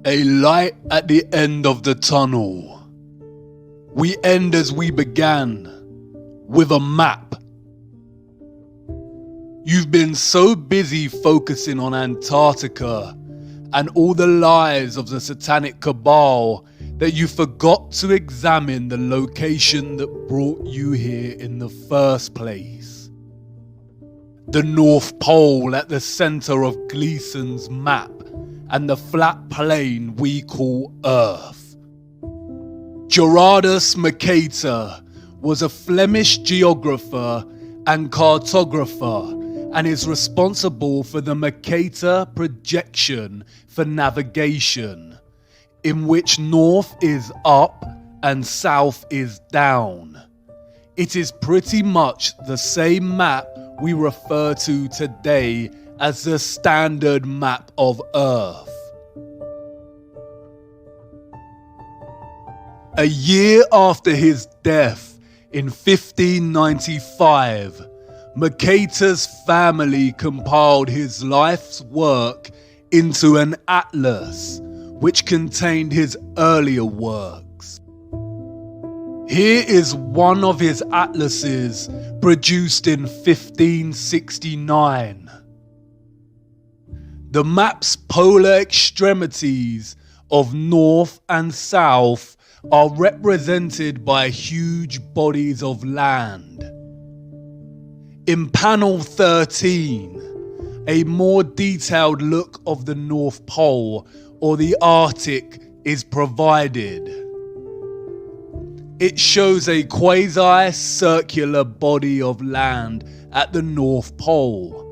A light at the end of the tunnel. We end as we began, with a map. You've been so busy focusing on Antarctica and all the lies of the satanic cabal that you forgot to examine the location that brought you here in the first place. The North Pole at the center of Gleason's map and the flat plain we call Earth. Gerardus Mercator was a Flemish geographer and cartographer and is responsible for the Mercator projection for navigation, in which north is up and south is down. It is pretty much the same map we refer to today as the standard map of Earth. A year after his death in 1595, Mercator's family compiled his life's work into an atlas, which contained his earlier works. Here is one of his atlases, produced in 1569. The map's polar extremities of north and south are represented by huge bodies of land. In panel 13, a more detailed look of the North Pole or the Arctic is provided. It shows a quasi-circular body of land at the North Pole,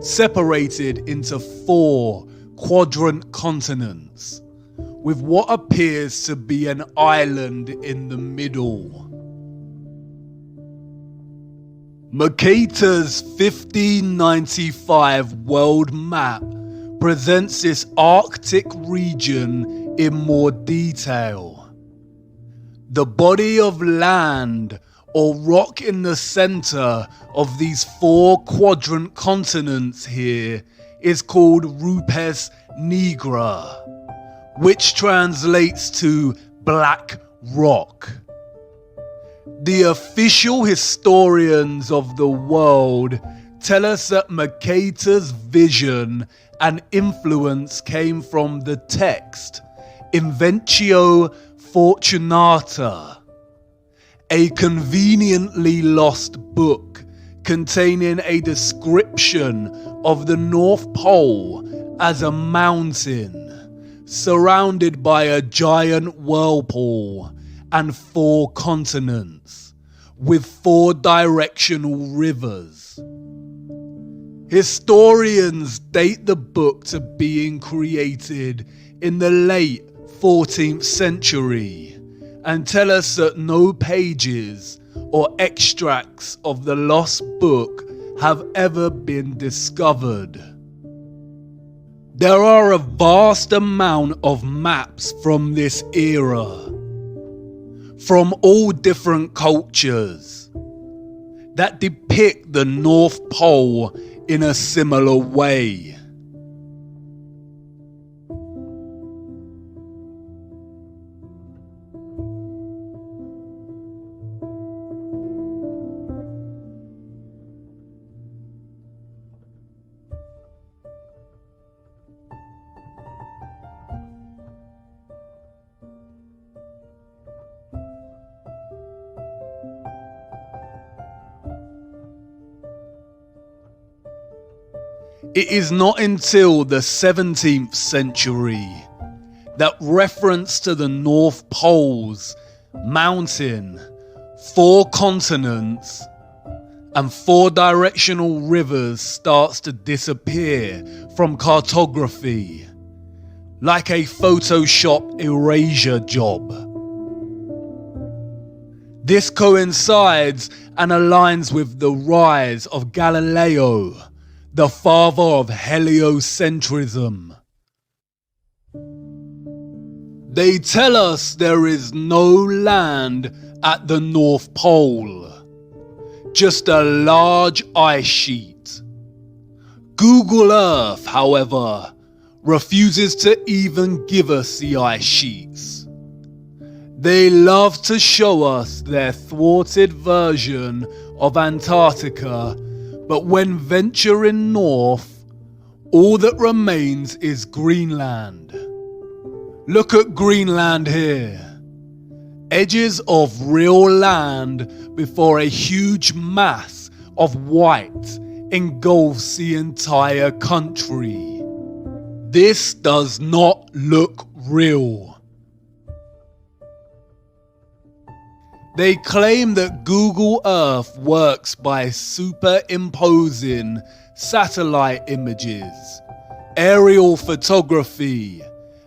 separated into 4 quadrant continents, with what appears to be an island in the middle. Mercator's 1595 world map presents this Arctic region in more detail. The body of land or rock in the center of these 4 quadrant continents here is called Rupes Nigra, which translates to black rock. The official historians of the world tell us that Mercator's vision and influence came from the text Inventio Fortunata, a conveniently lost book containing a description of the North Pole as a mountain surrounded by a giant whirlpool and 4 continents, with 4 directional rivers. Historians date the book to being created in the late 14th century and tell us that no pages or extracts of the lost book have ever been discovered. There are a vast amount of maps from this era, from all different cultures, that depict the North Pole in a similar way. It is not until the 17th century that reference to the North Pole's mountain, 4 continents, and 4 directional rivers starts to disappear from cartography, like a Photoshop erasure job. This coincides and aligns with the rise of Galileo, the father of heliocentrism. They tell us there is no land at the North Pole, just a large ice sheet, Google Earth, however, refuses to even give us the ice sheets. They love to show us their thwarted version of Antarctica, but when venturing north, all that remains is Greenland. Look at Greenland here. Edges of real land before a huge mass of white engulfs the entire country. This does not look real. They claim that Google Earth works by superimposing satellite images, aerial photography,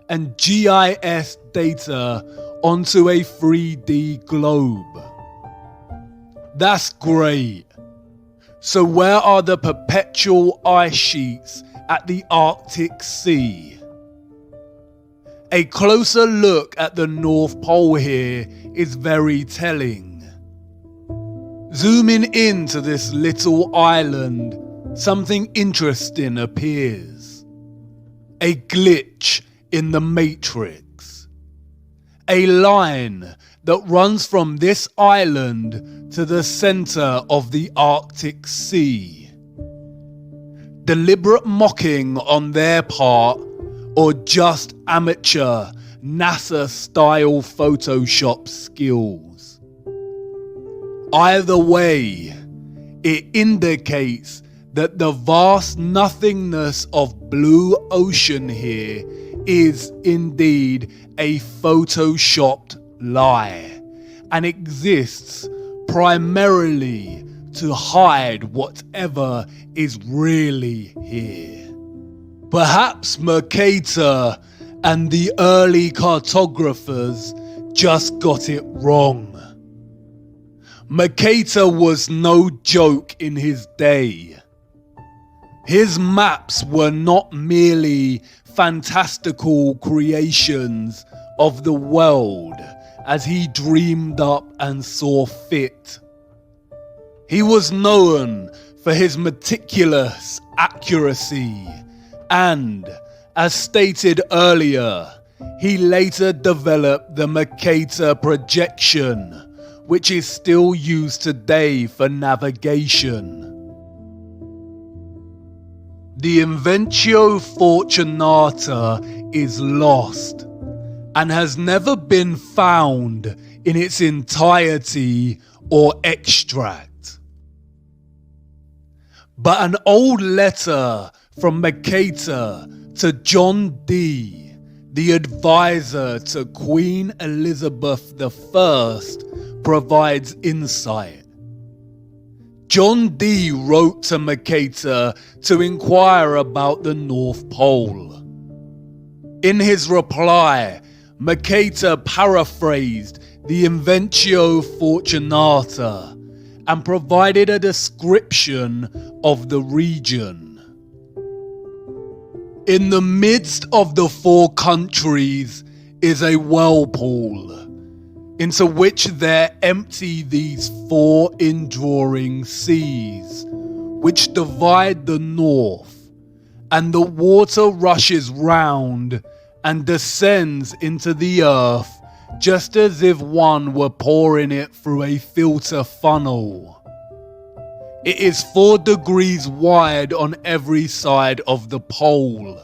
and GIS data onto a 3D globe. That's great. So where are the perpetual ice sheets at the Arctic Sea? A closer look at the North Pole here is very telling. Zooming into this little island, something interesting appears. A glitch in the matrix. A line that runs from this island to the center of the Arctic Sea. Deliberate mocking on their part, or just amateur NASA-style Photoshop skills. Either way, it indicates that the vast nothingness of blue ocean here is indeed a photoshopped lie, and exists primarily to hide whatever is really here. Perhaps Mercator and the early cartographers just got it wrong. Mercator was no joke in his day. His maps were not merely fantastical creations of the world as he dreamed up and saw fit. He was known for his meticulous accuracy, and, as stated earlier, he later developed the Mercator projection, which is still used today for navigation. The Inventio Fortunata is lost and has never been found in its entirety or extract. But an old letter from Mercator to John Dee, the advisor to Queen Elizabeth I, provides insight. John Dee wrote to Mercator to inquire about the North Pole. In his reply, Mercator paraphrased the Inventio Fortunata and provided a description of the region. In the midst of the four countries is a whirlpool, into which there empty these four indrawing seas, which divide the north, and the water rushes round and descends into the earth just as if one were pouring it through a filter funnel. It is 4 degrees wide on every side of the pole.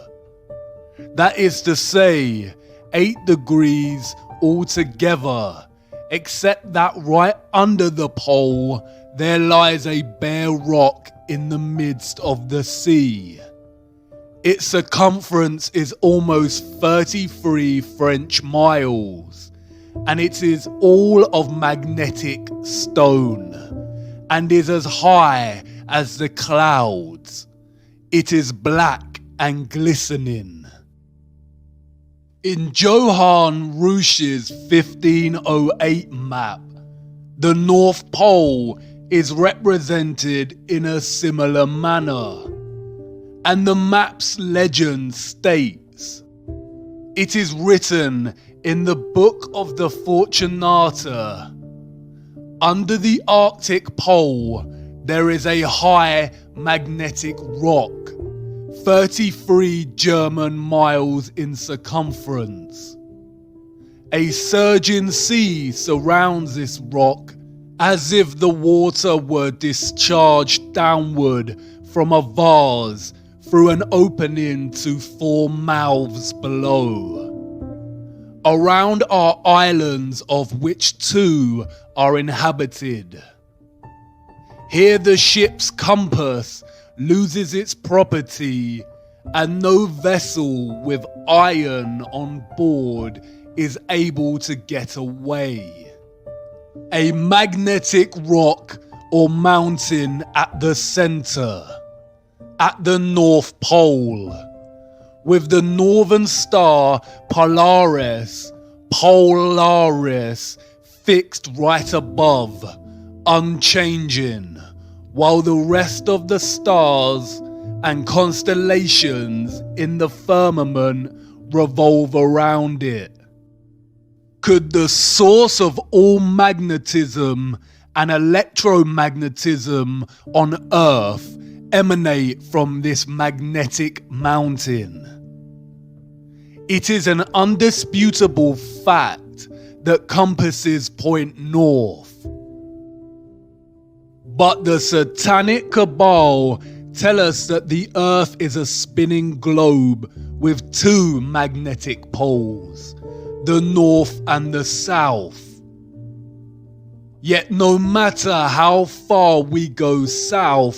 That is to say, 8 degrees altogether, except that right under the pole there lies a bare rock in the midst of the sea. Its circumference is almost 33 French miles, and it is all of magnetic stone, and is as high as the clouds. It is black and glistening. In Johann Rusch's 1508 map, the North Pole is represented in a similar manner, and the map's legend states, "It is written in the Book of the Fortunata, under the Arctic Pole there is a high magnetic rock, 33 German miles in circumference. A surging sea surrounds this rock as if the water were discharged downward from a vase through an opening to 4 mouths below. Around are islands, of which 2 are inhabited. Here the ship's compass loses its property, and no vessel with iron on board is able to get away. A magnetic rock or mountain at the center, at the North Pole, with the northern star Polaris fixed right above, unchanging, while the rest of the stars and constellations in the firmament revolve around it. Could the source of all magnetism and electromagnetism on Earth emanate from this magnetic mountain? It is an undisputable fact that compasses point north. But the satanic cabal tell us that the Earth is a spinning globe with 2 magnetic poles, the north and the south. Yet no matter how far we go south,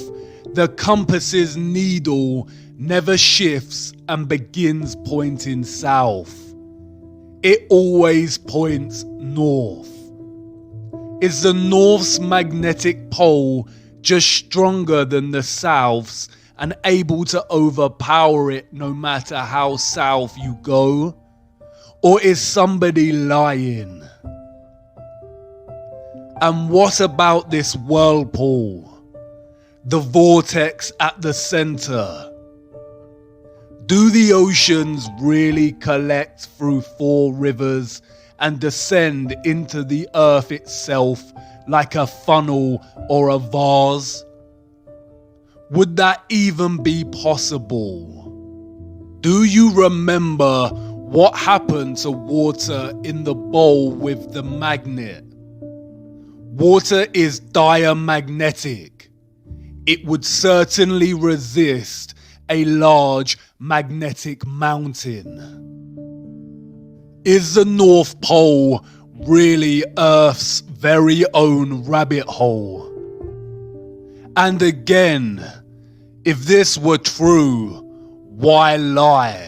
the compass's needle never shifts and begins pointing south. It always points north. Is the north's magnetic pole just stronger than the south's and able to overpower it no matter how south you go? Or is somebody lying? And what about this whirlpool? The vortex at the center? Do the oceans really collect through 4 rivers and descend into the earth itself like a funnel or a vase? Would that even be possible? Do you remember what happened to water in the bowl with the magnet? Water is diamagnetic. It would certainly resist a large magnetic mountain. Is the North Pole really Earth's very own rabbit hole? And again, if this were true, why lie?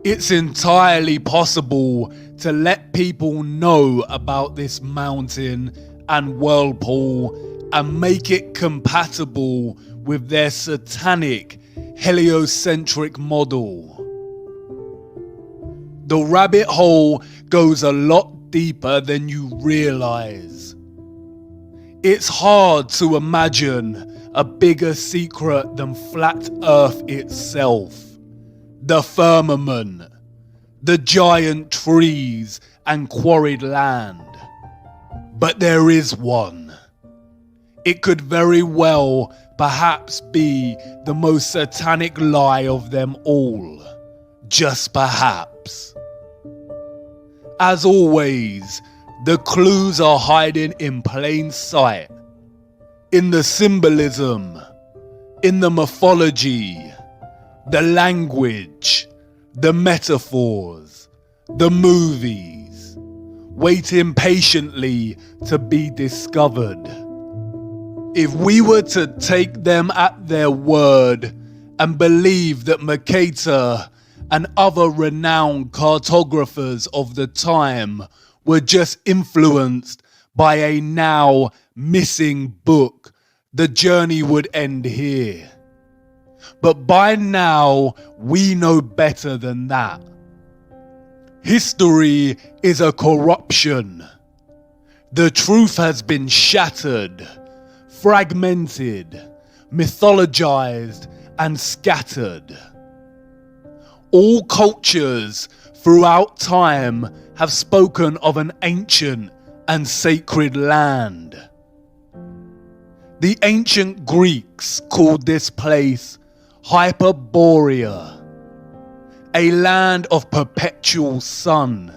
It's entirely possible to let people know about this mountain and whirlpool and make it compatible with their satanic heliocentric model. The rabbit hole goes a lot deeper than you realize. It's hard to imagine a bigger secret than flat Earth itself, the firmament, the giant trees and quarried land. But there is one. It could very well perhaps be the most satanic lie of them all. Just perhaps. As always, the clues are hiding in plain sight. In the symbolism, in the mythology, the language, the metaphors, the movies, waiting patiently to be discovered. If we were to take them at their word and believe that Mercator and other renowned cartographers of the time were just influenced by a now missing book, the journey would end here. But by now, we know better than that. History is a corruption. The truth has been shattered, fragmented, mythologized, and scattered. All cultures throughout time have spoken of an ancient and sacred land. The ancient Greeks called this place Hyperborea, a land of perpetual sun.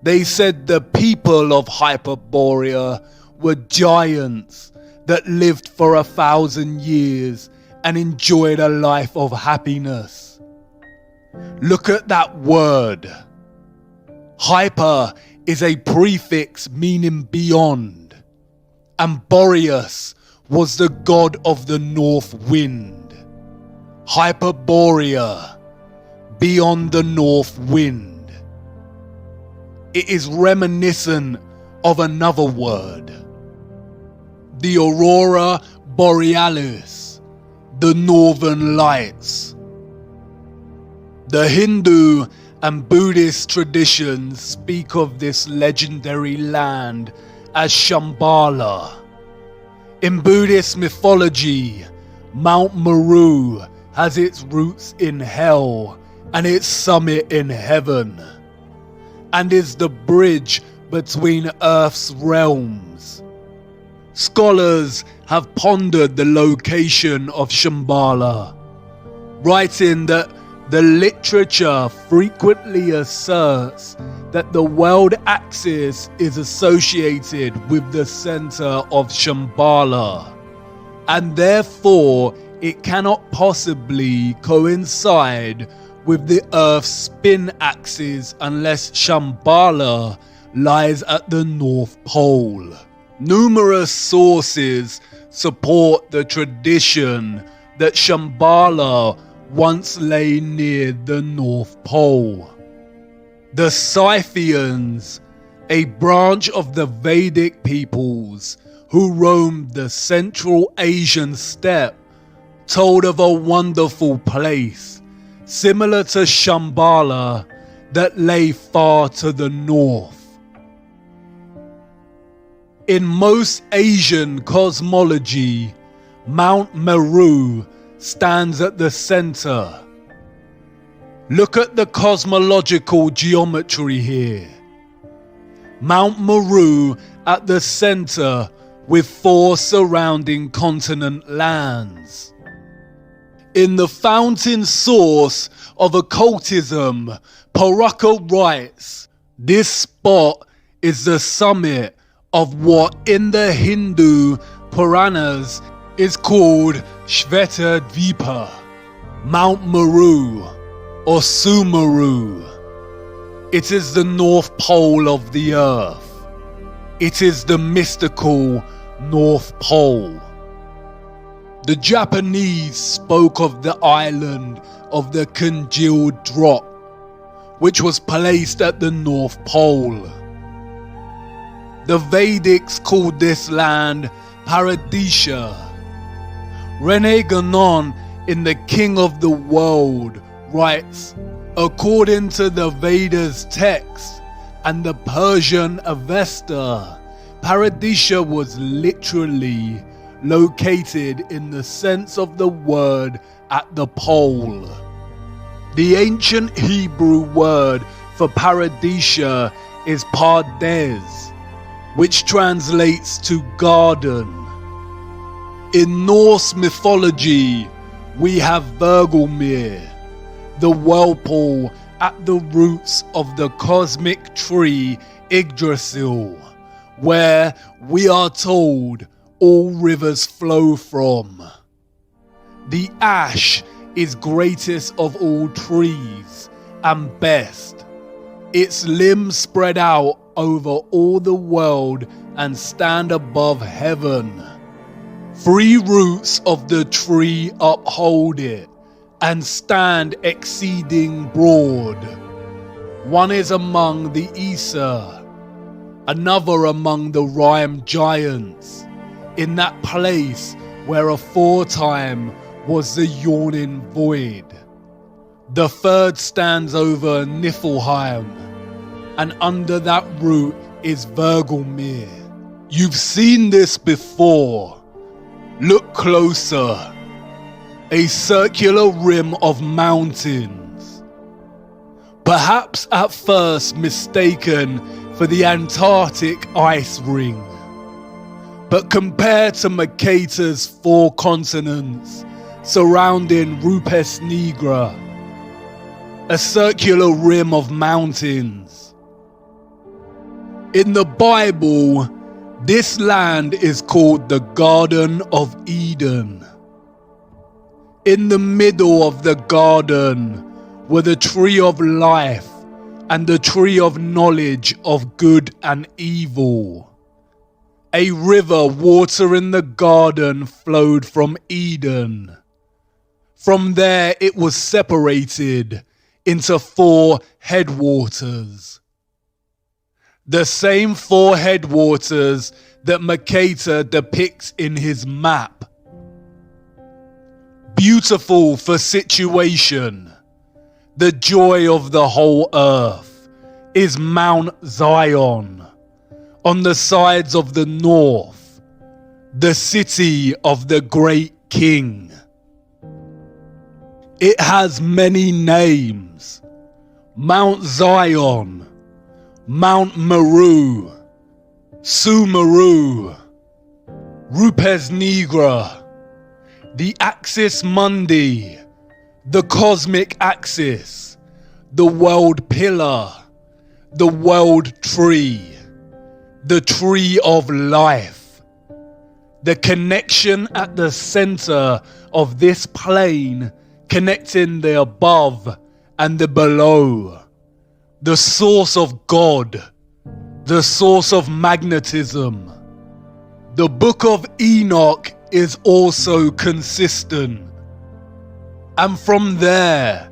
They said the people of Hyperborea were giants that lived for 1,000 years and enjoyed a life of happiness. Look at that word. Hyper is a prefix meaning beyond, and Boreas was the god of the north wind. Hyperborea, beyond the north wind. It is reminiscent of another word, the aurora borealis, the northern lights. The Hindu and Buddhist traditions speak of this legendary land as Shambhala. In Buddhist mythology, Mount Meru has its roots in hell and its summit in heaven, and is the bridge between Earth's realms. Scholars have pondered the location of Shambhala, writing that the literature frequently asserts that the world axis is associated with the center of Shambhala, and therefore it cannot possibly coincide with the Earth's spin axis unless Shambhala lies at the North Pole. Numerous sources support the tradition that Shambhala once lay near the North Pole. The Scythians, a branch of the Vedic peoples who roamed the Central Asian steppe, told of a wonderful place, similar to Shambhala, that lay far to the north. In most Asian cosmology, Mount Meru stands at the center. Look at the cosmological geometry here. Mount Meru at the center with 4 surrounding continent lands. In the fountain source of occultism, Paraka writes, this spot is the summit of what in the Hindu Puranas is called Shveta Dvipa, Mount Meru or Sumeru. It is the North Pole of the Earth. It is the mystical North Pole. The Japanese spoke of the island of the congealed drop, which was placed at the North Pole. The Vedics called this land Paradisha. René Guénon in The King of the World writes, according to the Vedas text and the Persian Avesta, Paradisha was literally located in the sense of the word at the pole. The ancient Hebrew word for Paradisha is Pardes, which translates to garden. In Norse mythology, we have Vergelmir, the whirlpool at the roots of the cosmic tree Yggdrasil, where we are told all rivers flow from. The ash is greatest of all trees and best. Its limbs spread out over all the world and stand above heaven. 3 roots of the tree uphold it and stand exceeding broad. One is among the Aesir, another among the Rime giants, in that place where aforetime was the yawning void. The third stands over Niflheim, and under that root is Vergelmir. You've seen this before. Look closer. A circular rim of mountains. Perhaps at first mistaken for the Antarctic ice ring. But compared to Mercator's 4 continents, surrounding Rupes Nigra, a circular rim of mountains. In the Bible, this land is called the Garden of Eden. In the middle of the garden were the tree of life and the tree of knowledge of good and evil. A river watering the garden flowed from Eden. From there it was separated into 4 headwaters. The same 4 headwaters that Mercator depicts in his map. Beautiful for situation, the joy of the whole earth, is Mount Zion, on the sides of the north, the city of the great king. It has many names: Mount Zion, Mount Meru, Sumeru, Rupes Nigra, the Axis Mundi, the cosmic axis, the world pillar, the world tree, the tree of life. The connection at the center of this plane, connecting the above and the below. The source of God, the source of magnetism. The Book of Enoch is also consistent. And from there,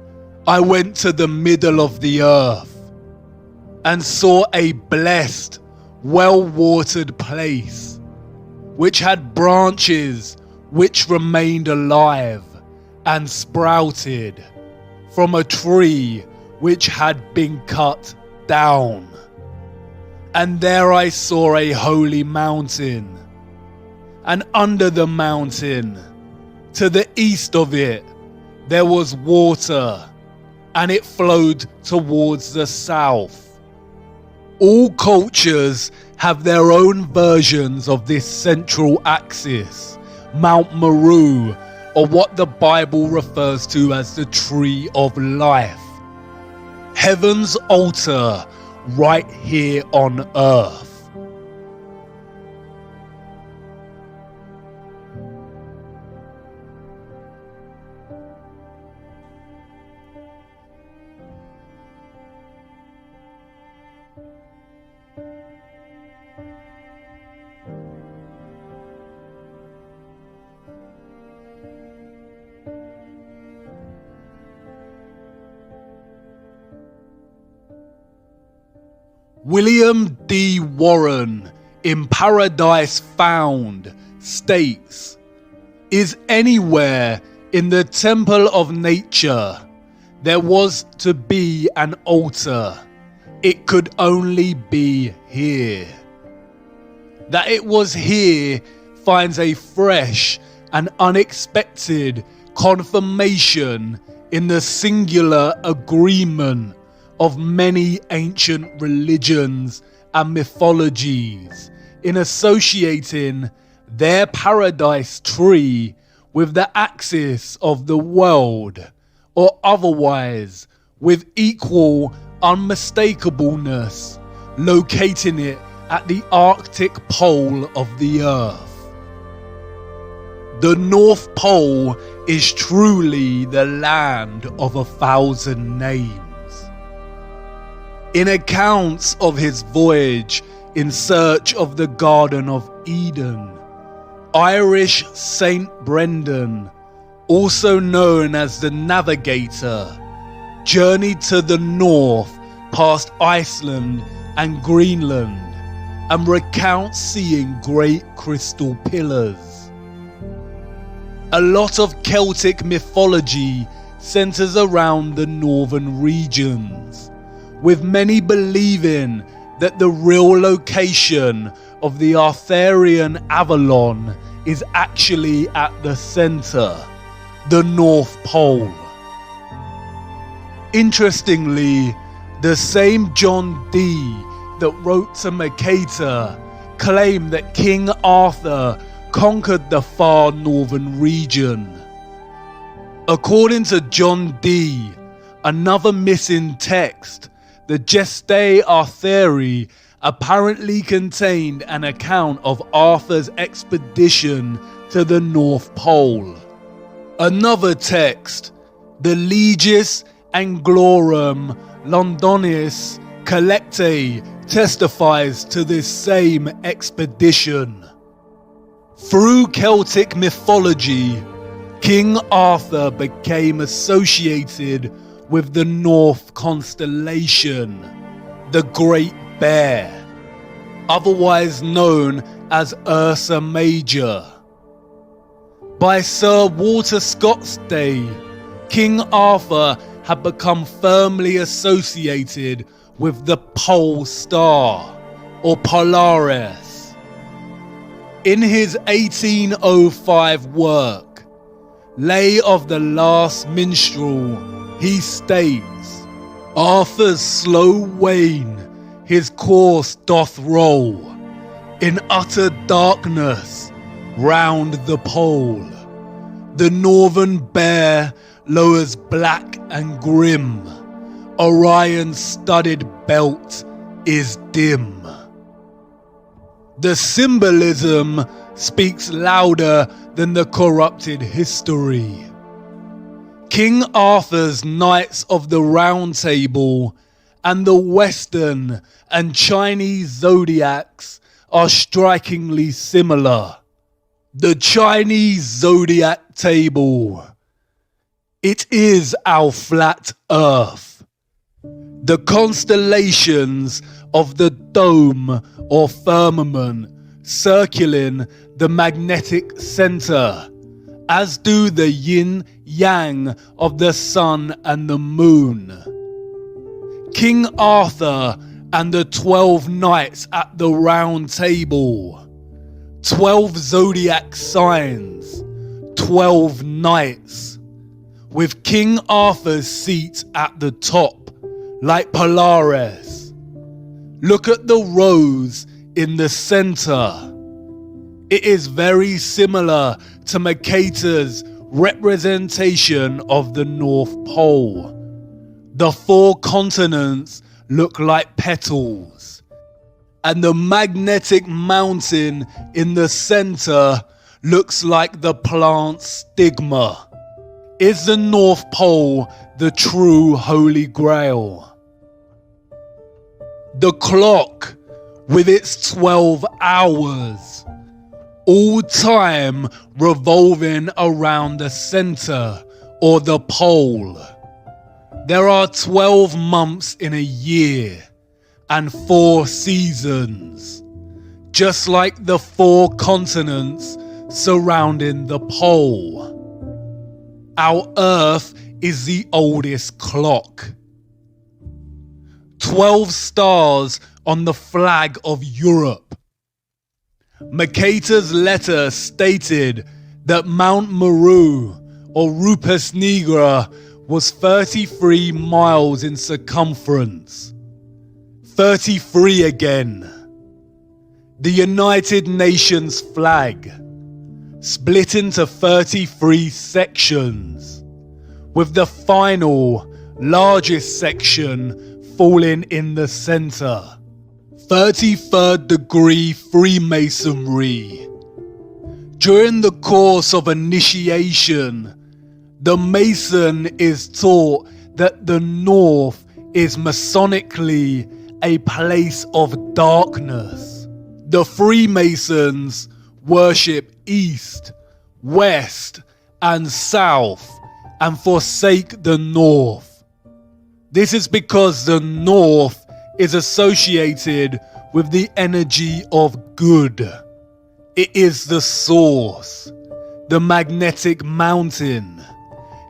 I went to the middle of the earth and saw a blessed, well-watered place, which had branches which remained alive and sprouted from a tree which had been cut down. And there I saw a holy mountain, and under the mountain, to the east of it, there was water, and it flowed towards the south. All cultures have their own versions of this central axis, Mount Meru, or what the Bible refers to as the tree of life. Heaven's altar right here on earth. William D. Warren in Paradise Found states, "Is anywhere in the temple of nature there was to be an altar, it could only be here." That it was here finds a fresh and unexpected confirmation in the singular agreement of many ancient religions and mythologies in associating their paradise tree with the axis of the world, or otherwise with equal unmistakableness, locating it at the Arctic pole of the earth. The North Pole is truly the land of 1,000 names. In accounts of his voyage in search of the Garden of Eden, Irish Saint Brendan, also known as the Navigator, journeyed to the north past Iceland and Greenland and recounts seeing great crystal pillars. A lot of Celtic mythology centers around the northern regions, with many believing that the real location of the Arthurian Avalon is actually at the center, the North Pole. Interestingly, the same John Dee that wrote to Mercator claimed that King Arthur conquered the far northern region, According to John D., another missing text, the Gestae Arthuri apparently contained an account of Arthur's expedition to the North Pole. Another text, the Legis Anglorum Londonis Collectae, testifies to this same expedition. Through Celtic mythology, King Arthur became associated with the North constellation, the Great Bear, otherwise known as Ursa Major. By Sir Walter Scott's day, King Arthur had become firmly associated with the Pole Star, or Polaris. In his 1805 work, Lay of the Last Minstrel, he states, Arthur's slow wane his course doth roll, in utter darkness round the pole. The northern bear lowers black and grim, Orion's studded belt is dim. The symbolism speaks louder than the corrupted history. King Arthur's Knights of the Round Table and the Western and Chinese zodiacs are strikingly similar. The Chinese zodiac table. It is our flat earth. The constellations of the dome or firmament circling the magnetic center, as do the yin-yang of the sun and the moon. King Arthur and the 12 knights at the round table. 12 zodiac signs, 12 knights, with King Arthur's seat at the top, like Polaris. Look at the rose in the center. It is very similar to Mercator's representation of the North Pole. The 4 continents look like petals, and the magnetic mountain in the center looks like the plant's stigma. Is the North Pole the true Holy Grail? The clock with its 12 hours, all time revolving around the center or the pole. There are 12 months in a year and 4 seasons, just like the 4 continents surrounding the pole. Our Earth is the oldest clock. 12 stars on the flag of Europe. Mercator's letter stated that Mount Meru, or Rupes Nigra, was 33 miles in circumference. 33 again. The United Nations flag, split into 33 sections, with the final, largest section falling in the center. 33rd degree Freemasonry. During the course of initiation, the Mason is taught that the North is Masonically a place of darkness. The Freemasons worship East, West, and South, and forsake the North. This is because the North is associated with the energy of good. It is the source, the magnetic mountain,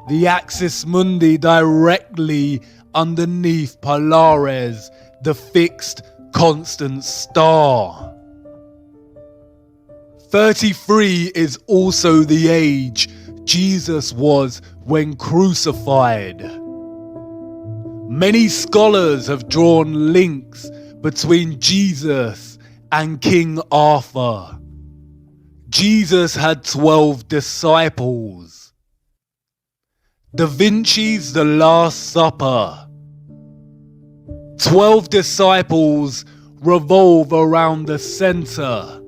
the axis mundi directly underneath Polaris, the fixed constant star. 33 is also the age Jesus was when crucified. Many scholars have drawn links between Jesus and King Arthur. Jesus had 12 disciples. Da Vinci's The Last Supper. 12 disciples revolve around the center,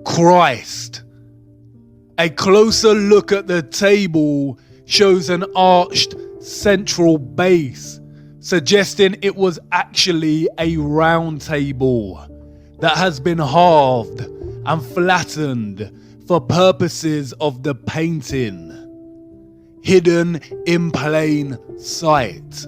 Christ. A closer look at the table shows an arched central base, suggesting it was actually a round table that has been halved and flattened for purposes of the painting, hidden in plain sight.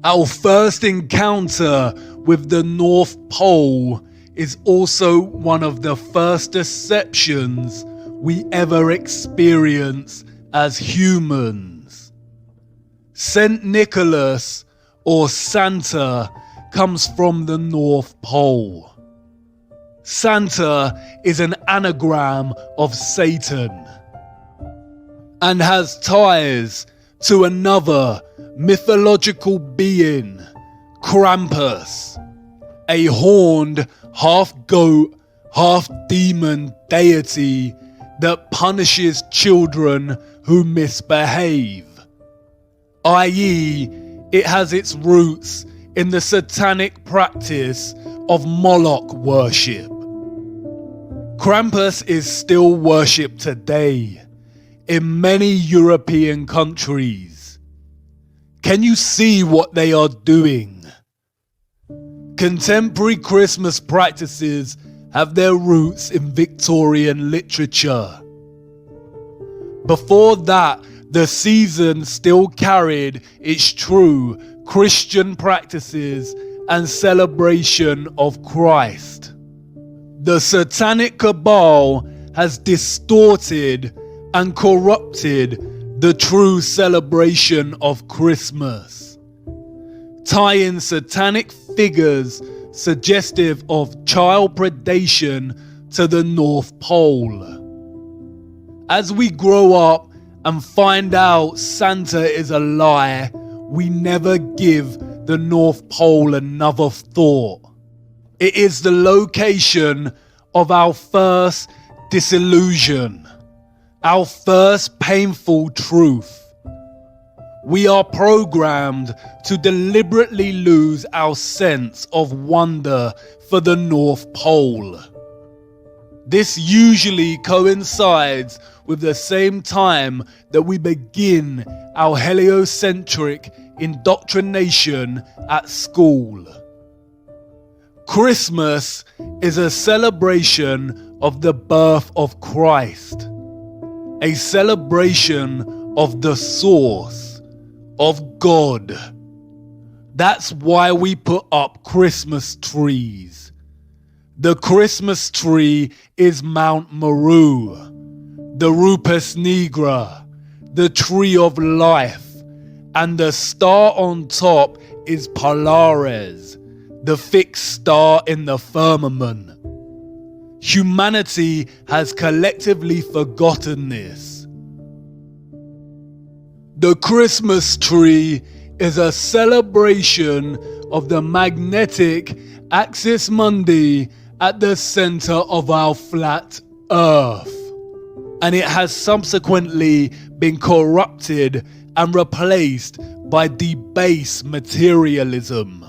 Our first encounter with the North Pole is also one of the first deceptions we ever experience as humans. Saint Nicholas, or Santa, comes from the North Pole. Santa is an anagram of Satan and has ties to another mythological being, Krampus, a horned half-goat, half-demon deity that punishes children who misbehave, i.e., it has its roots in the satanic practice of Moloch worship. Krampus is still worshipped today in many European countries. Can you see what they are doing? Contemporary Christmas practices have their roots in Victorian literature. Before that, the season still carried its true Christian practices and celebration of Christ. The satanic cabal has distorted and corrupted the true celebration of Christmas, tying satanic figures suggestive of child predation to the North Pole. As we grow up and find out Santa is a lie, we never give the North Pole another thought. It is the location of our first disillusion, our first painful truth. We are programmed to deliberately lose our sense of wonder for the North Pole. This usually coincides with the same time that we begin our heliocentric indoctrination at school. Christmas is a celebration of the birth of Christ, a celebration of the source, of God. That's why we put up Christmas trees. The Christmas tree is Mount Meru, the Rupes Nigra, the tree of life, and the star on top is Polaris, the fixed star in the firmament. Humanity has collectively forgotten this. The Christmas tree is a celebration of the magnetic axis mundi at the center of our flat Earth, and it has subsequently been corrupted and replaced by debased materialism.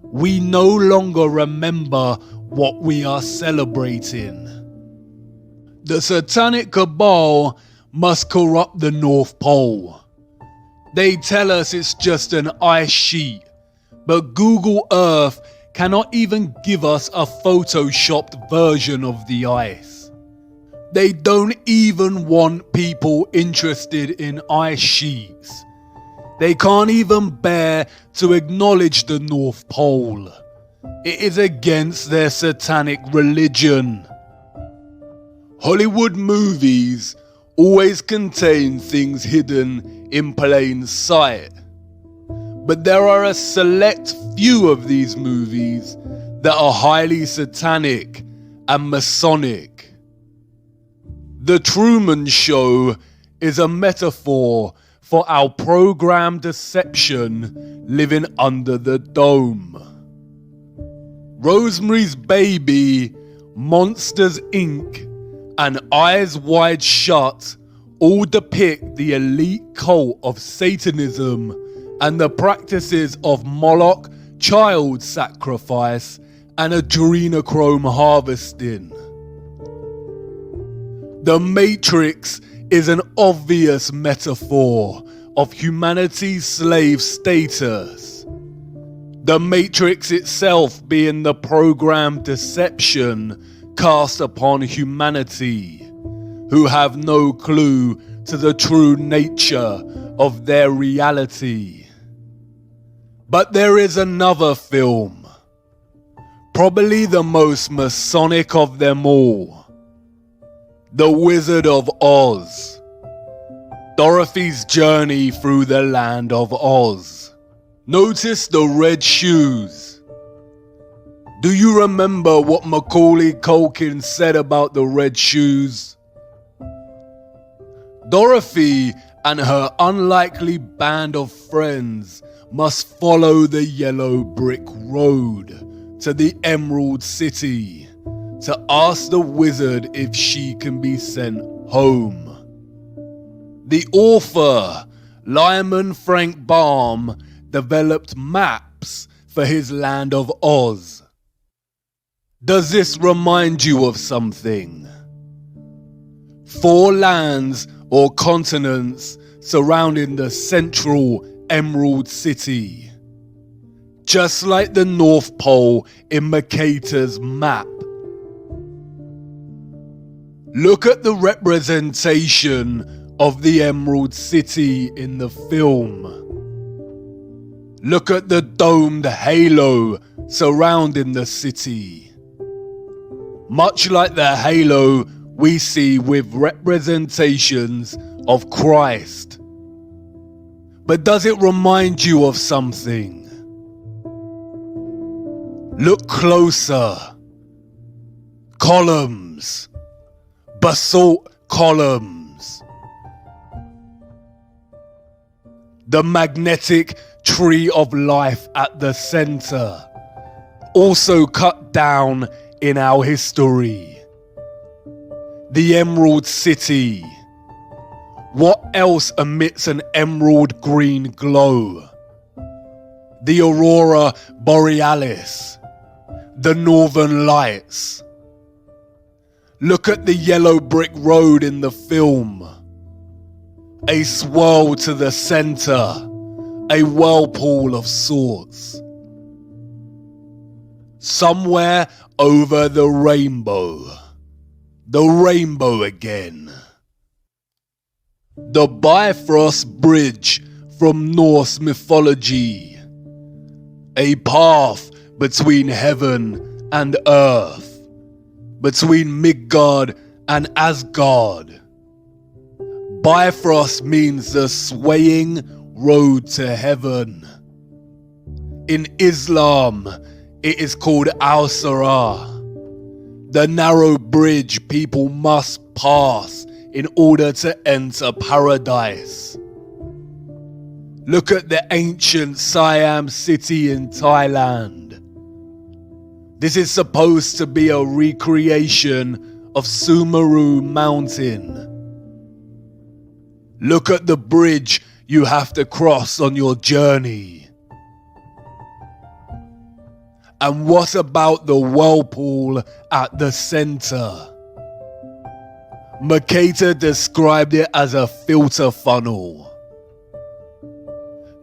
We no longer remember what we are celebrating. The satanic cabal must corrupt the North Pole. They tell us it's just an ice sheet, but Google Earth cannot even give us a photoshopped version of the ice. They don't even want people interested in ice sheets. They can't even bear to acknowledge the North Pole. It is against their satanic religion. Hollywood movies always contain things hidden in plain sight. But there are a select few of these movies that are highly satanic and Masonic. The Truman Show is a metaphor for our programmed deception living under the dome. Rosemary's Baby, Monsters Inc., and Eyes Wide Shut all depict the elite cult of Satanism and the practices of Moloch, child sacrifice, and adrenochrome harvesting. The Matrix is an obvious metaphor of humanity's slave status. The Matrix itself being the programmed deception cast upon humanity, who have no clue to the true nature of their reality. But there is another film, probably the most Masonic of them all, The Wizard of Oz, Dorothy's journey through the land of Oz. Notice the red shoes. Do you remember what Macaulay Culkin said about the red shoes? Dorothy and her unlikely band of friends must follow the yellow brick road to the Emerald City to ask the wizard if she can be sent home. The author, Lyman Frank Baum, developed maps for his land of Oz. Does this remind you of something? 4 lands or continents surrounding the central Emerald City, just like the North Pole in Mercator's map. Look at the representation of the Emerald City in the film. Look at the domed halo surrounding the city. Much like the halo we see with representations of Christ. But does it remind you of something? Look closer. Columns. Basalt columns. The magnetic tree of life at the center, also cut down in our history. The Emerald City. What else emits an emerald green glow? The Aurora Borealis. The Northern Lights. Look at the yellow brick road in the film. A swirl to the center. A whirlpool of sorts. Somewhere over the rainbow. The rainbow again. The Bifrost Bridge from Norse mythology. A path between heaven and earth. Between Midgard and Asgard. Bifrost means the swaying road to heaven. In Islam, it is called Al-Sirah, the narrow bridge people must pass in order to enter paradise. Look at the ancient Siam city in Thailand. This is supposed to be a recreation of Sumeru Mountain. Look at the bridge you have to cross on your journey. And what about the whirlpool at the center? Mercator described it as a filter funnel.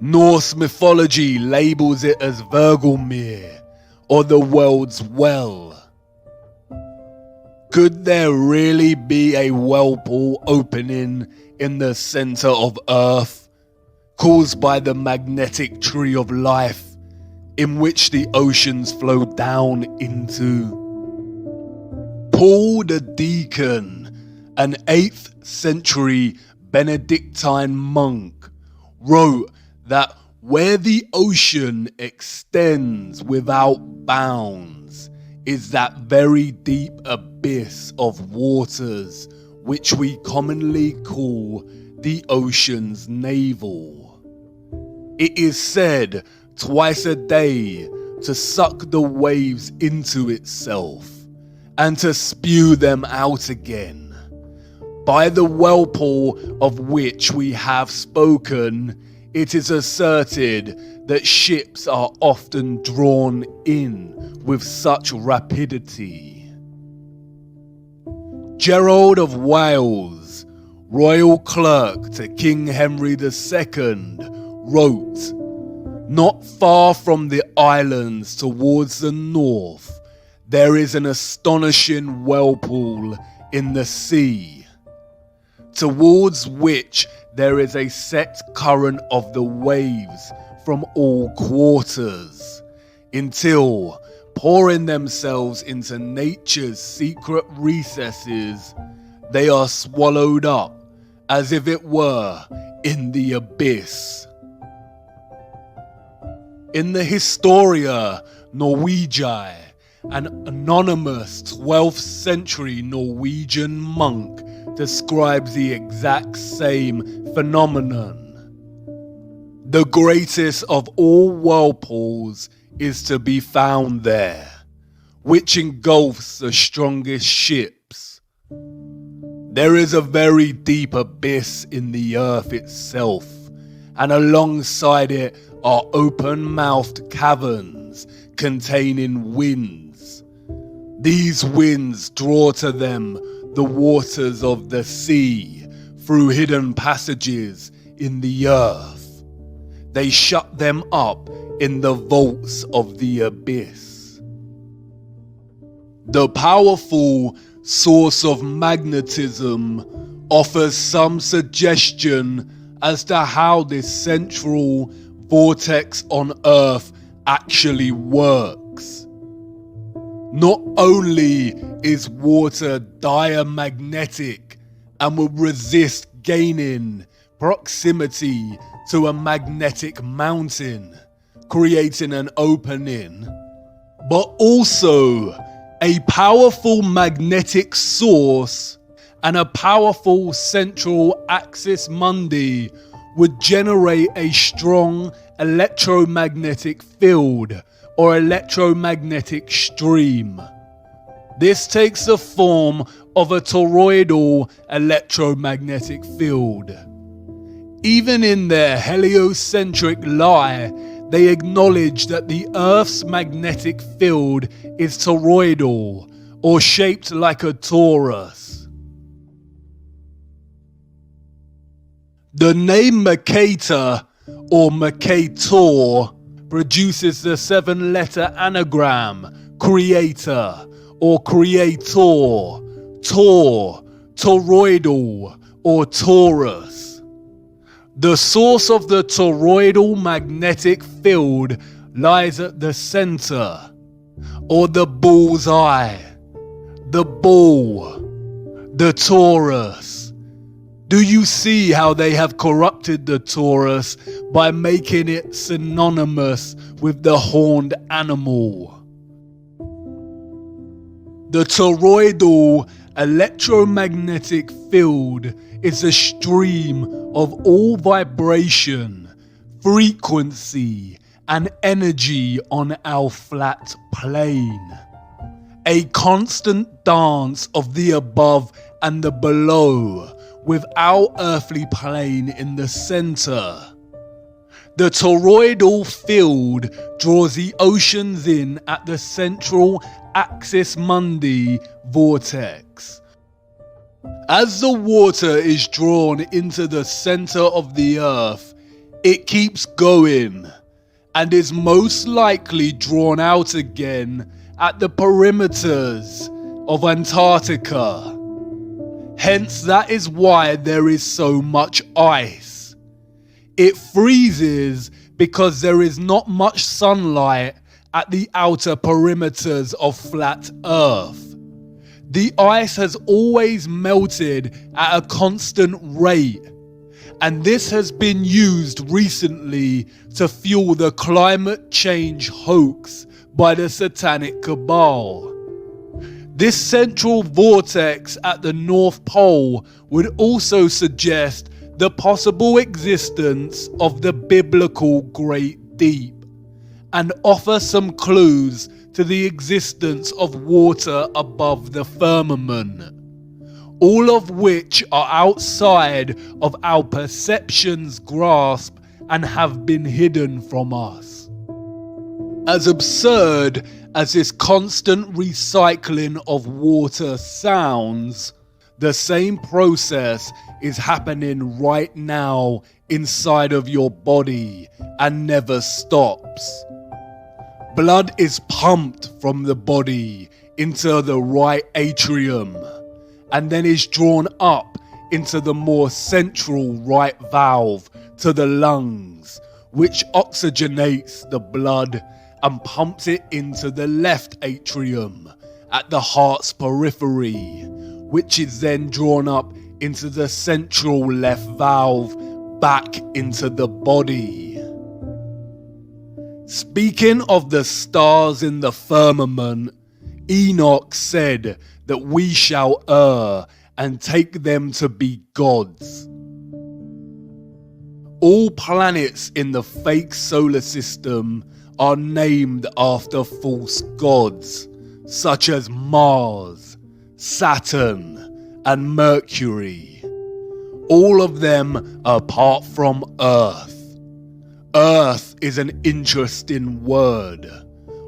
Norse mythology labels it as Vergelmir, or the world's well. Could there really be a whirlpool opening in the center of Earth, caused by the magnetic tree of life, in which the oceans flow down into? Paul the Deacon, an 8th century Benedictine monk, wrote that where the ocean extends without bounds is that very deep abyss of waters which we commonly call the ocean's navel. It is said twice a day to suck the waves into itself and to spew them out again. By the whirlpool of which we have spoken, it is asserted that ships are often drawn in with such rapidity. Gerald of Wales, royal clerk to King Henry II, wrote, "Not far from the islands towards the north, there is an astonishing whirlpool in the sea, towards which there is a set current of the waves from all quarters, until, pouring themselves into nature's secret recesses, they are swallowed up, as if it were, in the abyss." In the Historia Norwegiae, an anonymous 12th century Norwegian monk describes the exact same phenomenon. The greatest of all whirlpools is to be found there, which engulfs the strongest ships. There is a very deep abyss in the earth itself, and alongside it are open-mouthed caverns containing winds. These winds draw to them the waters of the sea through hidden passages in the earth. They shut them up in the vaults of the abyss. The powerful source of magnetism offers some suggestion as to how this central vortex on Earth actually works. Not only is water diamagnetic and will resist gaining proximity to a magnetic mountain, creating an opening, but also a powerful magnetic source and a powerful central axis mundi would generate a strong electromagnetic field or electromagnetic stream. This takes the form of a toroidal electromagnetic field. Even in their heliocentric lie, they acknowledge that the Earth's magnetic field is toroidal or shaped like a torus. The name Mercator or Mercator produces the 7-letter anagram creator or creator, tor, toroidal or torus. The source of the toroidal magnetic field lies at the center, or the bull's eye, the bull, the torus. Do you see how they have corrupted the torus by making it synonymous with the horned animal? The toroidal electromagnetic field is a stream of all vibration, frequency, and energy on our flat plane. A constant dance of the above and the below, with our earthly plane in the center. The toroidal field draws the oceans in at the central axis mundi vortex. As the water is drawn into the center of the earth, it keeps going and is most likely drawn out again at the perimeters of Antarctica. Hence, that is why there is so much ice. It freezes because there is not much sunlight at the outer perimeters of flat Earth. The ice has always melted at a constant rate, and this has been used recently to fuel the climate change hoax by the satanic cabal. This central vortex at the North Pole would also suggest the possible existence of the biblical Great Deep, and offer some clues to the existence of water above the firmament. all of which are outside of our perception's grasp and have been hidden from us. As absurd as this constant recycling of water sounds, the same process is happening right now inside of your body and never stops. Blood is pumped from the body into the right atrium and then is drawn up into the more central right valve to the lungs, which oxygenates the blood and pumps it into the left atrium at the heart's periphery, which is then drawn up into the central left valve back into the body. Speaking of the stars in the firmament, Enoch said that we shall err and take them to be gods. All planets in the fake solar system are named after false gods, such as Mars, Saturn, and Mercury. All of them apart from Earth. Earth is an interesting word,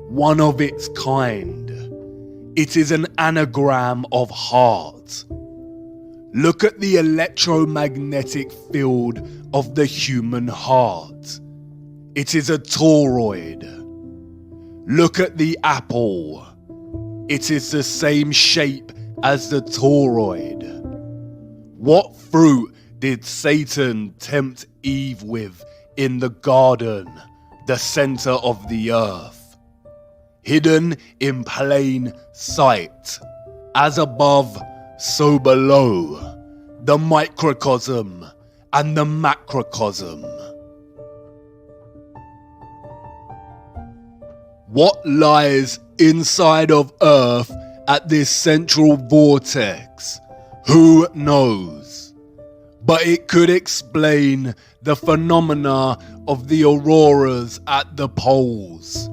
one of its kind. It is an anagram of heart. Look at the electromagnetic field of the human heart. It is a toroid. Look at the apple. It is the same shape as the toroid. What fruit did Satan tempt Eve with in the garden, the center of the earth? Hidden in plain sight. As above, so below. The microcosm and the macrocosm. What lies inside of Earth at this central vortex? Who knows? But it could explain the phenomena of the auroras at the poles.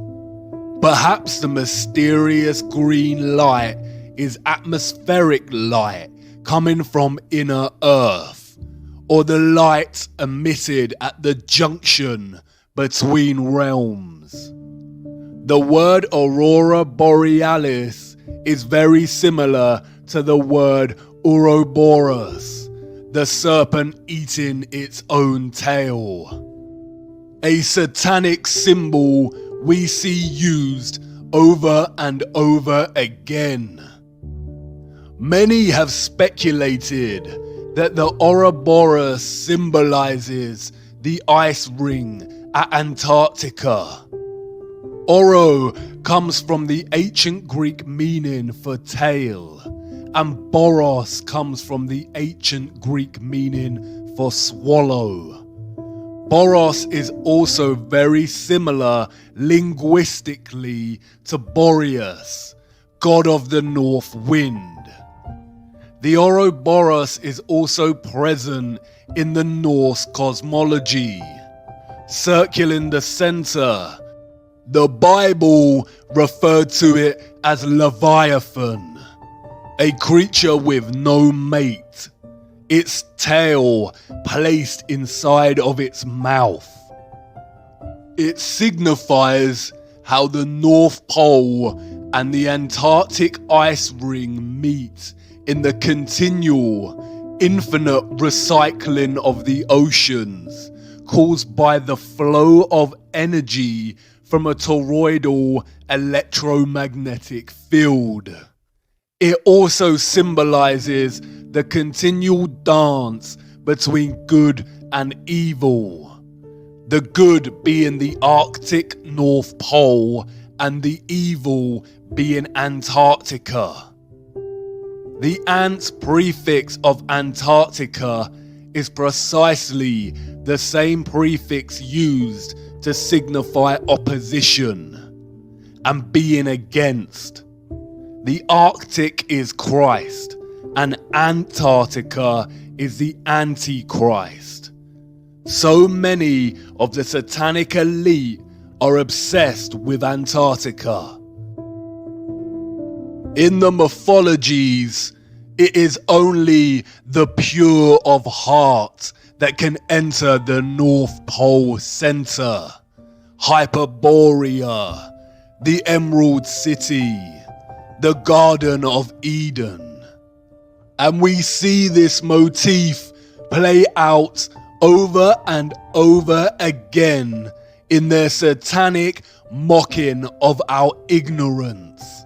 Perhaps the mysterious green light is atmospheric light coming from inner Earth, or the light emitted at the junction between realms. The word aurora borealis is very similar to the word Ouroboros, the serpent eating its own tail. A satanic symbol we see used over and over again. Many have speculated that the Ouroboros symbolizes the ice ring at Antarctica. Oro comes from the ancient Greek meaning for tail, and boros comes from the ancient Greek meaning for swallow. Boros is also very similar linguistically to Boreas, god of the north wind. The Ouroboros is also present in the Norse cosmology. Circling the center, the Bible referred to it as Leviathan, a creature with no mate, its tail placed inside of its mouth. It signifies how the North Pole and the Antarctic ice ring meet in the continual, infinite recycling of the oceans caused by the flow of energy from a toroidal electromagnetic field. It also symbolizes the continual dance between good and evil. The good being the Arctic North Pole and the evil being Antarctica. The ant prefix of Antarctica is precisely the same prefix used to signify opposition and being against. The Arctic is Christ, and Antarctica is the Antichrist. So many of the satanic elite are obsessed with Antarctica. In the mythologies, It is only the pure of heart that can enter the North Pole Center, Hyperborea, the Emerald City, the Garden of Eden. And we see this motif play out over and over again in their satanic mocking of our ignorance,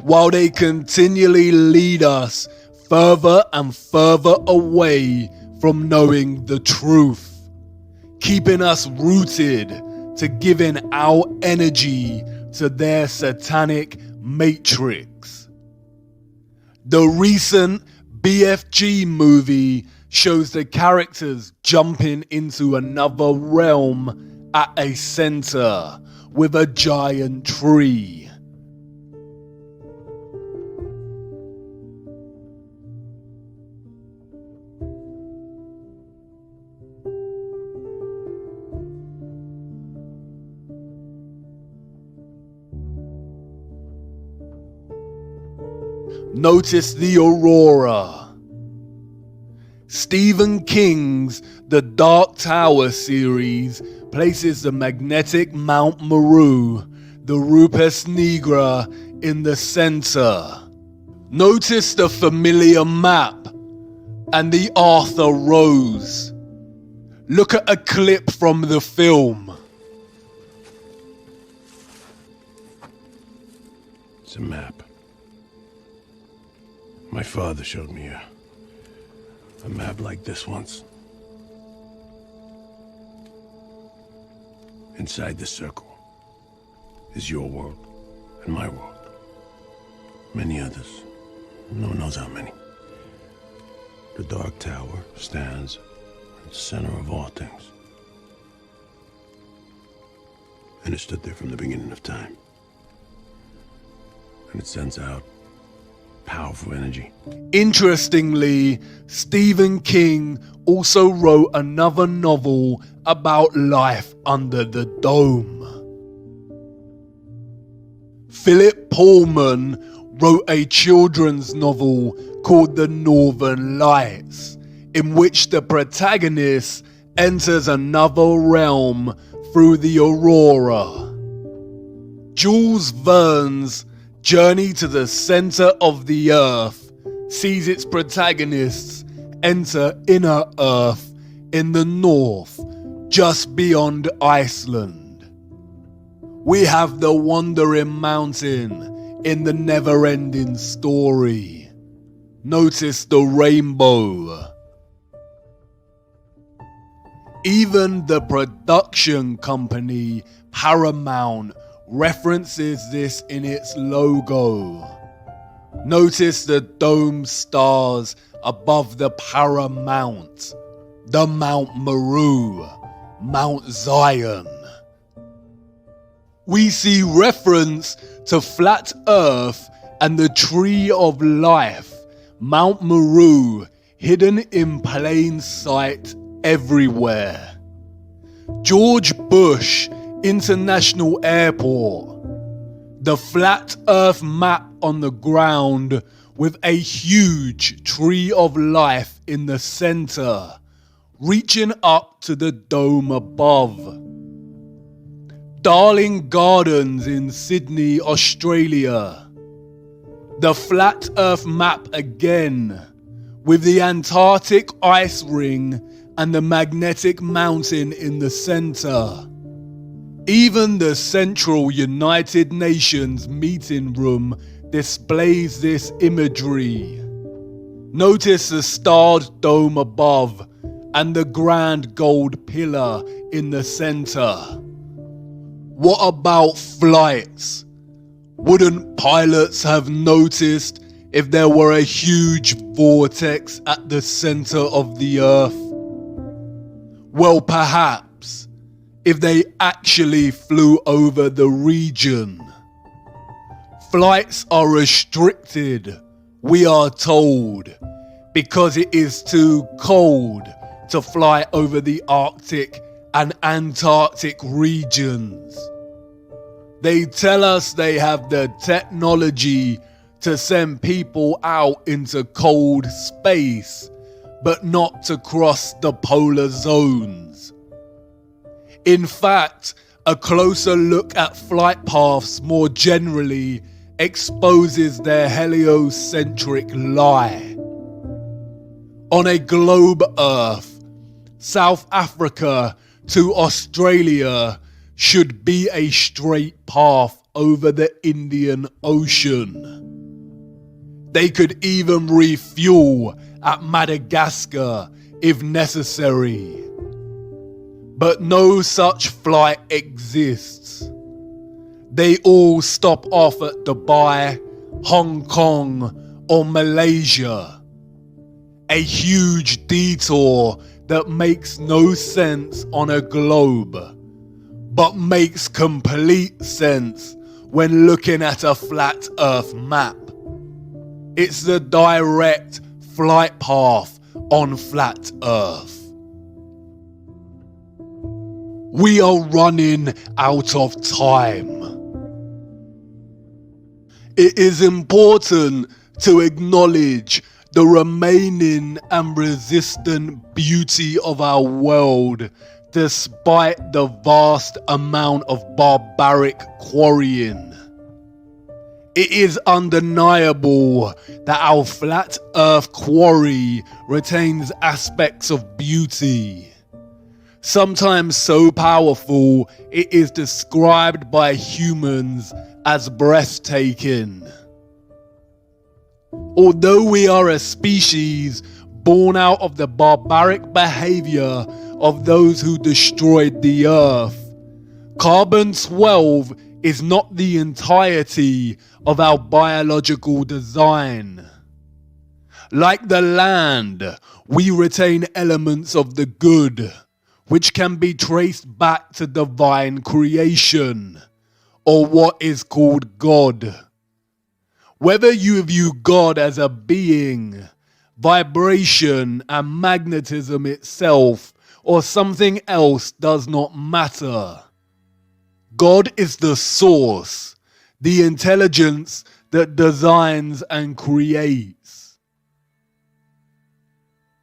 while they continually lead us further and further away from knowing the truth, keeping us rooted to giving our energy to their satanic matrix. The recent BFG movie shows the characters jumping into another realm at a center with a giant tree. Notice the aurora. Stephen King's The Dark Tower series places the magnetic Mount Meru, the Rupes Nigra, in the center. Notice the familiar map and the Arthur Rose. Look at a clip from the film. It's a map. My father showed me a map like this once. Inside the circle is your world and my world. Many others. No one knows how many. The Dark Tower stands at the center of all things. And it stood there from the beginning of time. And it sends out powerful energy. Interestingly, Stephen King also wrote another novel about life under the dome. Philip Pullman wrote a children's novel called The Northern Lights, in which the protagonist enters another realm through the aurora. Jules Verne's Journey to the Center of the Earth sees its protagonists enter inner Earth in the north, just beyond Iceland. We have the Wandering Mountain in the never-ending story. Notice the rainbow. Even the production company Paramount references this in its logo. Notice the dome stars above the Paramount, the Mount Meru, Mount Zion. We see reference to Flat Earth and the Tree of Life, Mount Meru, hidden in plain sight everywhere. George Bush International Airport, the Flat Earth map on the ground with a huge Tree of Life in the center, reaching up to the dome above. Darling Gardens in Sydney, Australia, the Flat Earth map again, with the Antarctic ice ring and the magnetic mountain in the center. Even the Central United Nations meeting room displays this imagery. Notice the starred dome above and the grand gold pillar in the center. What about flights? Wouldn't pilots have noticed if there were a huge vortex at the center of the Earth? Well, perhaps, if they actually flew over the region. Flights are restricted, we are told, because it is too cold to fly over the Arctic and Antarctic regions. They tell us they have the technology to send people out into cold space, but not to cross the polar zones. In fact, a closer look at flight paths more generally exposes their heliocentric lie. On a globe Earth, South Africa to Australia should be a straight path over the Indian Ocean. They could even refuel at Madagascar if necessary. But no such flight exists. They all stop off at Dubai, Hong Kong, or Malaysia. A huge detour that makes no sense on a globe, but makes complete sense when looking at a flat Earth map. It's the direct flight path on flat Earth. We are running out of time. It is important to acknowledge the remaining and resistant beauty of our world despite the vast amount of barbaric quarrying. It is undeniable that our flat Earth quarry retains aspects of beauty. Sometimes so powerful it is described by humans as breathtaking. Although we are a species born out of the barbaric behavior of those who destroyed the Earth, Carbon-12 is not the entirety of our biological design. Like the land, we retain elements of the good, which can be traced back to divine creation, or what is called God. Whether you view God as a being, vibration and magnetism itself, or something else does not matter. God is the source, the intelligence that designs and creates.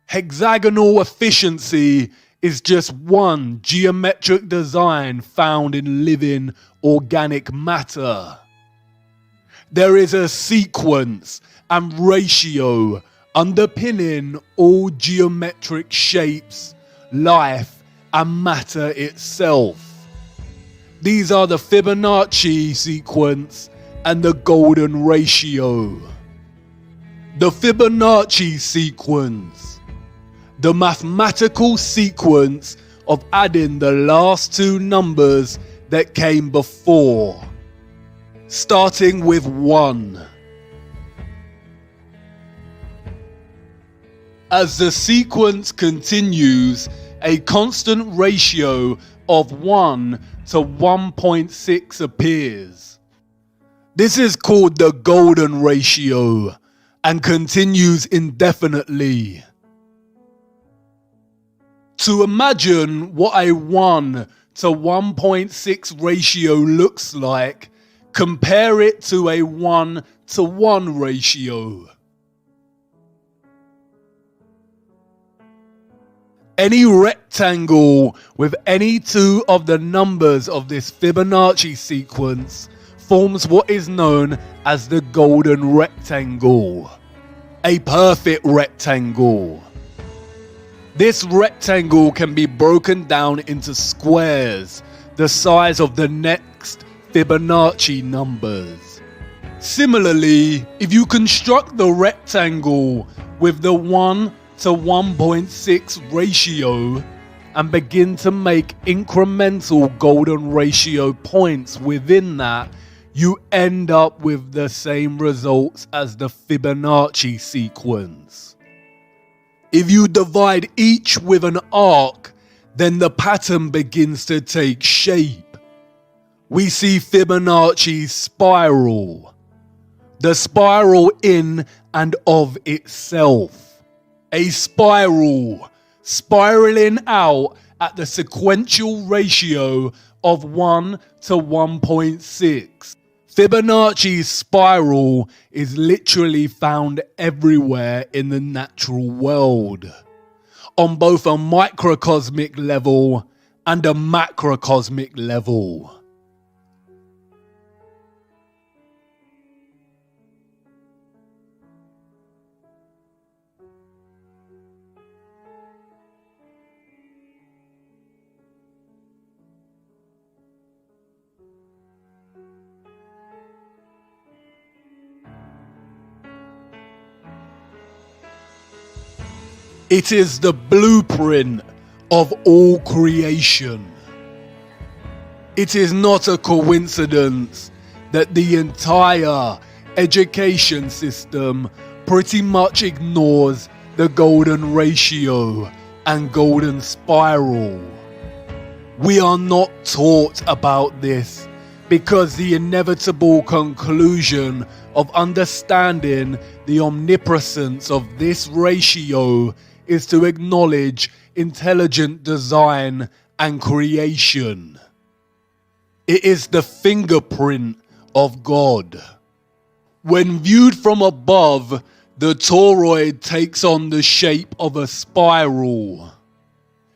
Hexagonal efficiency is just one geometric design found in living organic matter. There is a sequence and ratio underpinning all geometric shapes, life, and matter itself. These are the Fibonacci sequence and the golden ratio. The Fibonacci sequence, the mathematical sequence of adding the last two numbers that came before, starting with 1. As the sequence continues, a constant ratio of 1 to 1.6 appears. This is called the golden ratio and continues indefinitely. To imagine what a 1 to 1.6 ratio looks like, compare it to a 1 to 1 ratio. Any rectangle with any two of the numbers of this Fibonacci sequence forms what is known as the golden rectangle, a perfect rectangle. This rectangle can be broken down into squares, the size of the next Fibonacci numbers. Similarly, if you construct the rectangle with the 1 to 1.6 ratio and begin to make incremental golden ratio points within that, you end up with the same results as the Fibonacci sequence. If you divide each with an arc, then the pattern begins to take shape. We see Fibonacci's spiral, the spiral in and of itself. A spiral, spiraling out at the sequential ratio of 1 to 1.6. Fibonacci's spiral is literally found everywhere in the natural world, on both a microcosmic level and a macrocosmic level. It is the blueprint of all creation. It is not a coincidence that the entire education system pretty much ignores the golden ratio and golden spiral. We are not taught about this because the inevitable conclusion of understanding the omnipresence of this ratio is to acknowledge intelligent design and creation. It is the fingerprint of God. When viewed from above, the toroid takes on the shape of a spiral.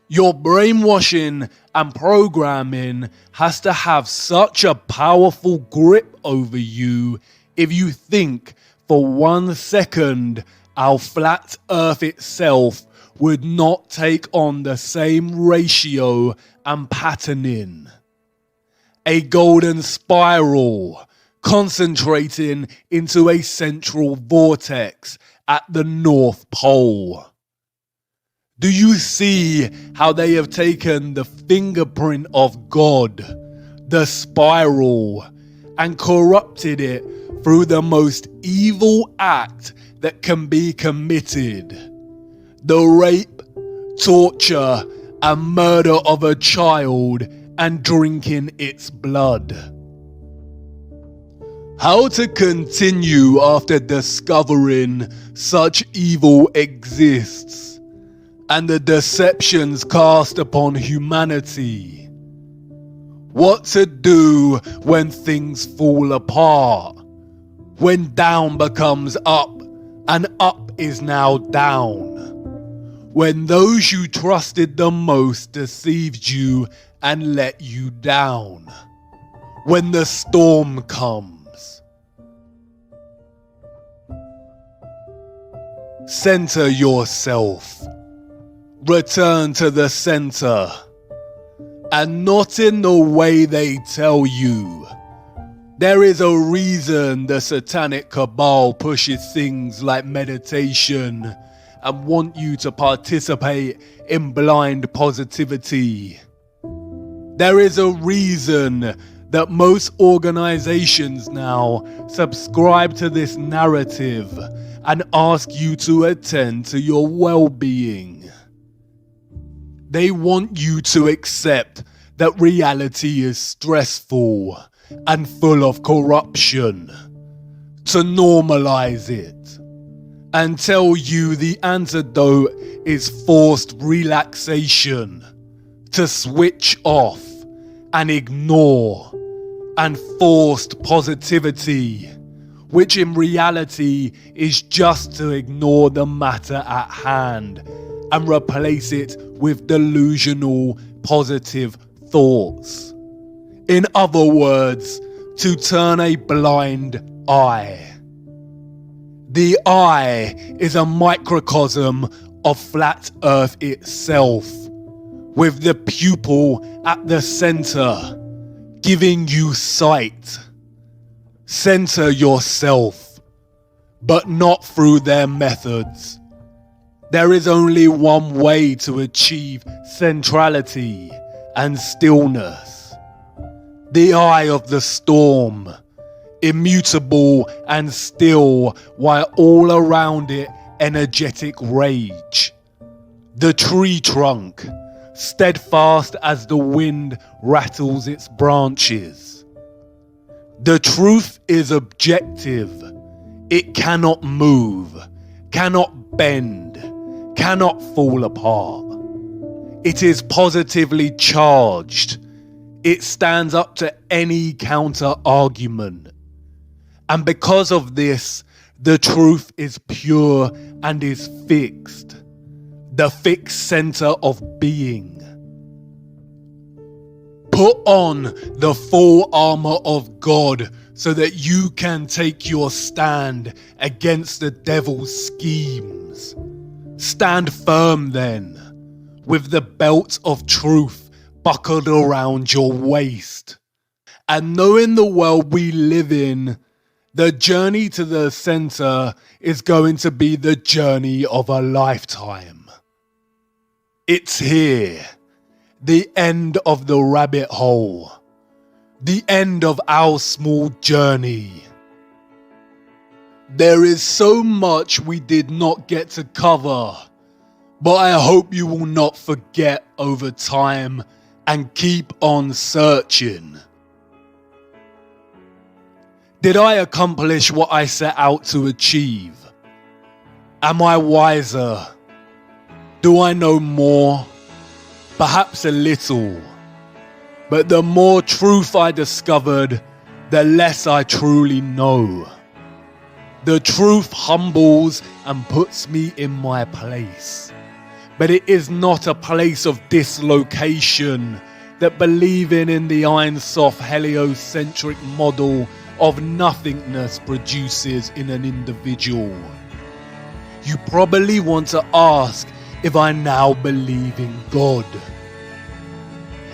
Your brainwashing and programming has to have such a powerful grip over you if you think for 1 second our flat Earth itself would not take on the same ratio and patterning. A golden spiral concentrating into a central vortex at the North Pole. Do you see how they have taken the fingerprint of God, the spiral, and corrupted it through the most evil act that can be committed? The rape, torture, and murder of a child and drinking its blood. How to continue after discovering such evil exists and the deceptions cast upon humanity. What to do when things fall apart, when down becomes up and up is now down, when those you trusted the most deceived you and let you down, when the storm comes. Center yourself. Return to the center, and not in the way they tell you. There is a reason the satanic cabal pushes things like meditation and want you to participate in blind positivity. There is a reason that most organizations now subscribe to this narrative and ask you to attend to your well-being. They want you to accept that reality is stressful and full of corruption, to normalize it, and tell you the antidote is forced relaxation, to switch off and ignore, and forced positivity, which in reality is just to ignore the matter at hand and replace it with delusional positive thoughts. In other words, to turn a blind eye. The eye is a microcosm of flat Earth itself, with the pupil at the center, giving you sight. Center yourself, but not through their methods. There is only one way to achieve centrality and stillness. The eye of the storm, immutable and still while all around it energetic rage. The tree trunk, steadfast as the wind rattles its branches. The truth is objective. It cannot move, cannot bend, cannot fall apart. It is positively charged. It stands up to any counter argument. And because of this, the truth is pure and is fixed. The fixed center of being. Put on the full armor of God so that you can take your stand against the devil's schemes. Stand firm then, with the belt of truth buckled around your waist. And knowing the world we live in, the journey to the center is going to be the journey of a lifetime. It's here, the end of the rabbit hole, the end of our small journey. There is so much we did not get to cover, but I hope you will not forget over time and keep on searching. Did I accomplish what I set out to achieve? Am I wiser? Do I know more? Perhaps a little. But the more truth I discovered, the less I truly know. The truth humbles and puts me in my place. But it is not a place of dislocation that believing in the Ein Sof heliocentric model of nothingness produces in an individual. You probably want to ask if I now believe in God.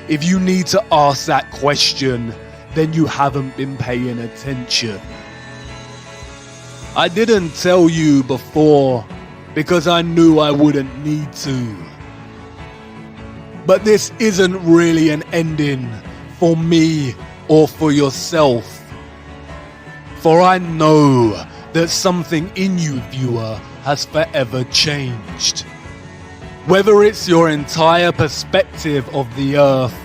If you need to ask that question, then you haven't been paying attention. I didn't tell you before because I knew I wouldn't need to. But this isn't really an ending for me or for yourself. For I know that something in you, viewer, has forever changed. Whether it's your entire perspective of the earth,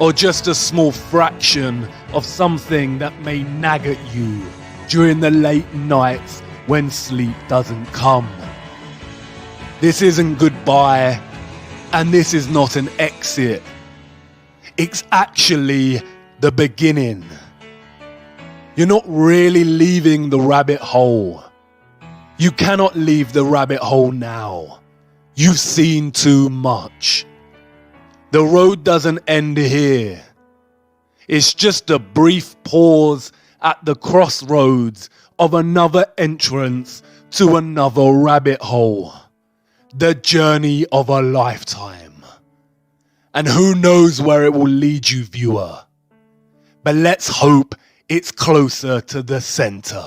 or just a small fraction of something that may nag at you during the late nights when sleep doesn't come. This isn't goodbye, and this is not an exit. It's actually the beginning. You're not really leaving the rabbit hole. You cannot leave the rabbit hole now. You've seen too much. The road doesn't end here. It's just a brief pause at the crossroads of another entrance to another rabbit hole. The journey of a lifetime. And who knows where it will lead you, viewer. But let's hope it's closer to the center.